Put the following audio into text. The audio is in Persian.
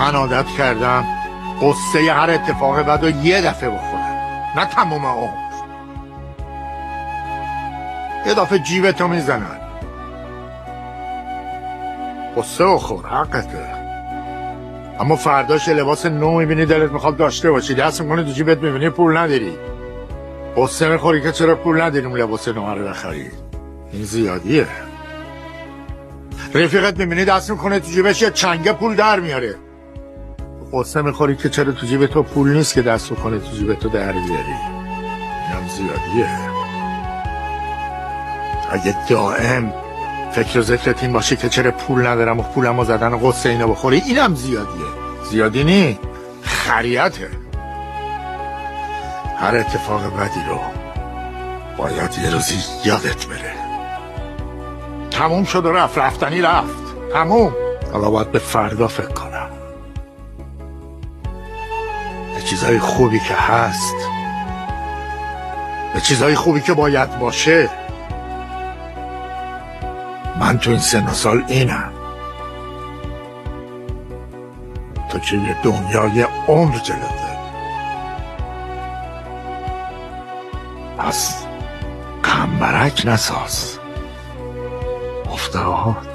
من عادت کردم قصه هر اتفاق بعد رو یه دفعه بخورم، نه تموم عمر. یه دفعه جیبتو میزنن. قصه بخور، حقته. اما فرداش لباس نو میبینی دلت میخواد داشته باشی، دست میکنی تو جیبت میبینی پول نداری. قصه میخوری که چرا پول نداری اون لباس نو رو بخری. این زیادیه. رفیقت میبینی دست میکنه تو جیبش یه چنگه پول در میاره. قصه میخوری که چرا تو جیب تو پول نیست که دست میکنه تو جیب تو در بیاری. اینم زیادیه. اگه دائم فکر و ذکرت این باشه که چرا پول ندارم و پولمو زدن و قصه اینو بخوری، اینم زیادیه. زیادی نی، خریته. هر اتفاق بدی رو باید یه روزی یادت بره. تموم شد و رفت، رفتنی رفت، تموم. حالا باید به فردا فکر کنم. به چیزهای خوبی که هست، به چیزهای خوبی که باید باشه. من تو این سن و سال اینم، تو که یه دنیای عمر جلوته. پس غمبرک نساز. افتاد